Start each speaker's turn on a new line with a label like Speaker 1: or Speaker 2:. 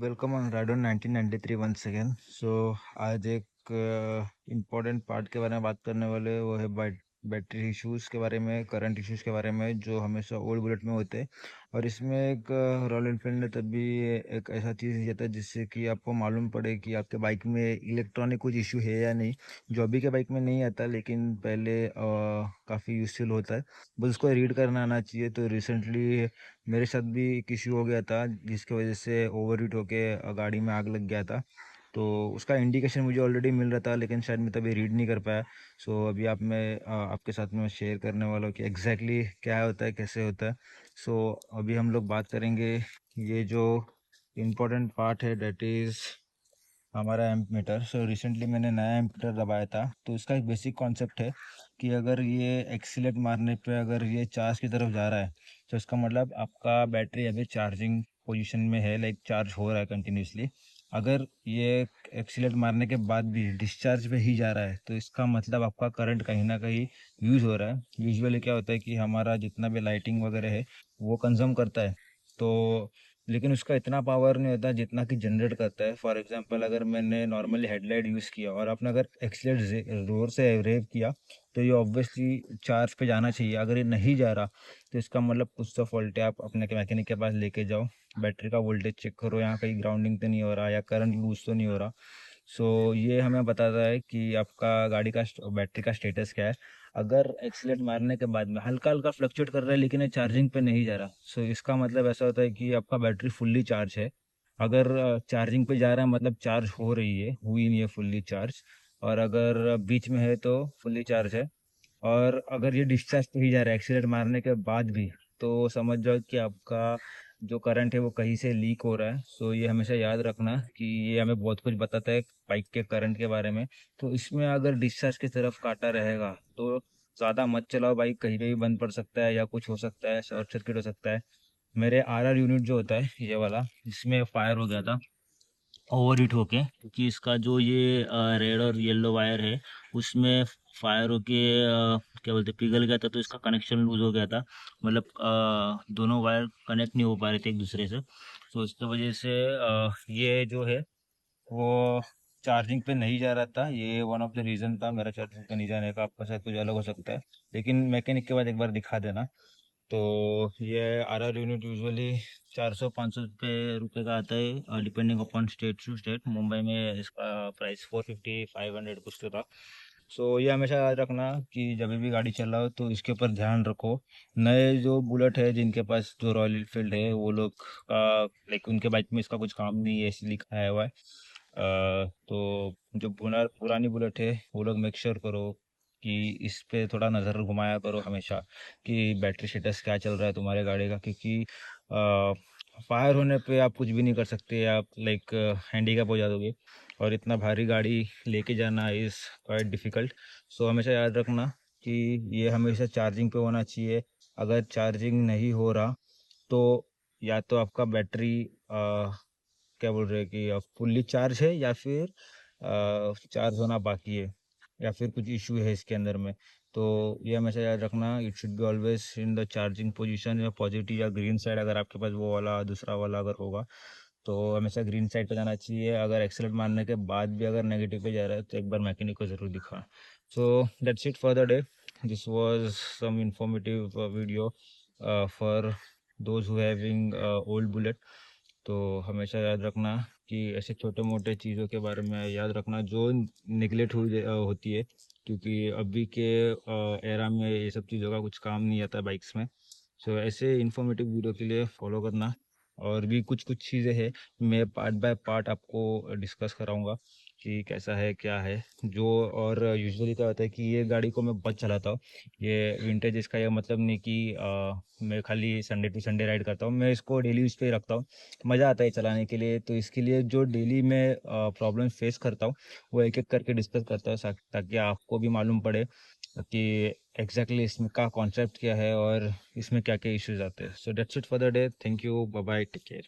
Speaker 1: Welcome on ride on 1993 once again. आज एक important part के बारे में बात करने वाले, वो है बैटरी इश्यूज़ के बारे में, करंट इश्यूज़ के बारे में जो हमेशा ओल्ड बुलेट में होते हैं। और इसमें एक रॉयल एनफील्ड ने तभी एक ऐसा चीज़ दिया था जिससे कि आपको मालूम पड़े कि आपके बाइक में इलेक्ट्रॉनिक कुछ इशू है या नहीं, जो अभी के बाइक में नहीं आता लेकिन पहले काफ़ी यूजफुल होता है। बस उसको रीड करना आना चाहिए। तो रिसेंटली मेरे साथ भी एक इश्यू हो गया था जिसकी वजह से ओवर हीट होके गाड़ी में आग लग गया था। तो उसका इंडिकेशन मुझे ऑलरेडी मिल रहा था लेकिन शायद मैं तभी रीड नहीं कर पाया। अभी आपके साथ में शेयर करने वाला हूँ कि एग्जैक्टली क्या होता है, कैसे होता है। अभी हम लोग बात करेंगे ये जो इम्पोर्टेंट पार्ट है, डेट इज़ हमारा एम्प मीटर। रिसेंटली मैंने नया एम्प मीटर दबाया था। तो इसका एक बेसिक कॉन्सेप्ट है कि अगर ये एक्सीलेट मारने पे अगर ये चार्ज की तरफ जा रहा है तो इसका मतलब आपका बैटरी अभी चार्जिंग पोजीशन में है, लाइक चार्ज हो रहा है कंटिन्यूसली। अगर ये एक्सीलेट मारने के बाद भी डिस्चार्ज पे ही जा रहा है तो इसका मतलब आपका करंट कहीं ना कहीं यूज़ हो रहा है। यूजुअली क्या होता है कि हमारा जितना भी लाइटिंग वगैरह है वो कंज्यूम करता है, तो लेकिन उसका इतना पावर नहीं होता जितना कि जनरेट करता है। फॉर एग्जांपल अगर मैंने नॉर्मली हेडलाइट यूज़ किया और आपने अगर एक्सीलेट जोर से रेव किया तो ये ऑब्वियसली चार्ज पे जाना चाहिए। अगर ये नहीं जा रहा तो इसका मतलब कुछ तो फॉल्ट है। आप अपने के मैकेनिक के पास लेके जाओ, बैटरी का वोल्टेज चेक करो, यहाँ कहीं ग्राउंडिंग तो नहीं हो रहा या करंट लूज तो नहीं हो रहा। ये हमें बताता है कि आपका गाड़ी का बैटरी का स्टेटस क्या है। अगर एक्सीलेट मारने के बाद में हल्का हल्का फ्लक्चुएट कर रहा है लेकिन ये चार्जिंग पे नहीं जा रहा, इसका मतलब ऐसा होता है कि आपका बैटरी फुल्ली चार्ज है। अगर चार्जिंग पे जा रहा है मतलब चार्ज हो रही है, हुई नहीं है फुल्ली चार्ज। और अगर बीच में है तो फुल्ली चार्ज है। और अगर ये डिस्चार्ज पे ही जा रहा है एक्सीलेट मारने के बाद भी, तो समझ जाओ कि आपका जो करंट है वो कहीं से लीक हो रहा है। ये हमेशा याद रखना कि ये हमें बहुत कुछ बताता है बाइक के करंट के बारे में। तो इसमें अगर डिस्चार्ज की तरफ काटा रहेगा तो ज़्यादा मत चलाओ बाइक, कहीं पे भी बंद पड़ सकता है या कुछ हो सकता है, शॉर्ट सर्किट हो सकता है। मेरे आरआर यूनिट जो होता है ये वाला, इसमें फायर हो गया था ओवर हीट होके, क्योंकि इसका जो ये रेड और येलो वायर है उसमें फायर होके क्या बोलते पिघल गया था। तो इसका कनेक्शन लूज हो गया था, मतलब दोनों वायर कनेक्ट नहीं हो पा रहे थे एक दूसरे से। इसकी वजह से ये जो है वो चार्जिंग पे नहीं जा रहा था। ये वन ऑफ द रीज़न था मेरा चार्जिंग पे नहीं जाने का। आपका शायद कुछ अलग हो सकता है, लेकिन मैकेनिक के बाद एक बार दिखा देना। तो ये आरआर यूनिट यूजुअली 400-500 रुपये का आता है, depending upon state to state. Mumbai में इसका प्राइस 450-500 कुछ तो था। ये हमेशा याद रखना कि जब भी गाड़ी चलाओ तो इसके ऊपर ध्यान रखो। नए जो बुलेट है जिनके पास जो रॉयल एनफील्ड है वो लोग का, लाइक उनके बाइक में इसका कुछ काम नहीं है ऐसे लिखा हुआ है। तो जो पुरानी बुलेट है वो लोग मेक श्योर करो कि इस पे थोड़ा नज़र घुमाया करो हमेशा कि बैटरी स्टेटस क्या चल रहा है तुम्हारे गाड़ी का। क्योंकि फायर होने पे आप कुछ भी नहीं कर सकते, आप लाइक हैंडीकैप हो जाओगे। और इतना भारी गाड़ी लेके जाना इज़ क्वाइट डिफ़िकल्ट। हमेशा याद रखना कि ये हमेशा चार्जिंग पे होना चाहिए। अगर चार्जिंग नहीं हो रहा तो या तो आपका बैटरी क्या बोल रहे हैं कि फुल्ली चार्ज है या फिर चार्ज होना बाकी है, या फिर कुछ इशू है इसके अंदर में। तो ये हमेशा याद रखना, it should be always in the charging position, या पॉजिटिव या ग्रीन साइड। अगर आपके पास वो वाला दूसरा वाला अगर होगा तो हमेशा ग्रीन साइड पे जाना चाहिए। अगर एक्सीलेट मारने के बाद भी अगर नेगेटिव पे जा रहा है तो एक बार मैकेनिक को ज़रूर दिखा। That's it for the day. This was some informative video for those who having old Bullet. तो हमेशा याद रखना कि ऐसे छोटे मोटे चीज़ों के बारे में याद रखना जो निगलेक्ट होती है, क्योंकि अभी के एरा में ये सब चीज़ों का कुछ काम नहीं आता बाइक्स में। ऐसे इन्फॉर्मेटिव वीडियो के लिए फॉलो करना। और भी कुछ कुछ चीज़ें हैं, मैं पार्ट बाय पार्ट आपको डिस्कस कराऊंगा कि कैसा है क्या है जो। और यूजुअली क्या होता है कि ये गाड़ी को मैं बहुत चलाता हूँ। ये विंटेज, इसका ये मतलब नहीं कि मैं खाली संडे टू संडे राइड करता हूँ, मैं इसको डेली यूज़ पे ही रखता हूँ। मज़ा आता है चलाने के लिए। तो इसके लिए जो डेली मैं प्रॉब्लम फेस करता हूँ वो एक एक करके डिस्कस करता हूँ, ताकि आपको भी मालूम पड़े कि एग्जैक्टली इसमें का कॉन्सेप्ट क्या है और इसमें क्या क्या इश्यूज आते हैं। That's it for the day. Thank you, bye bye, take care.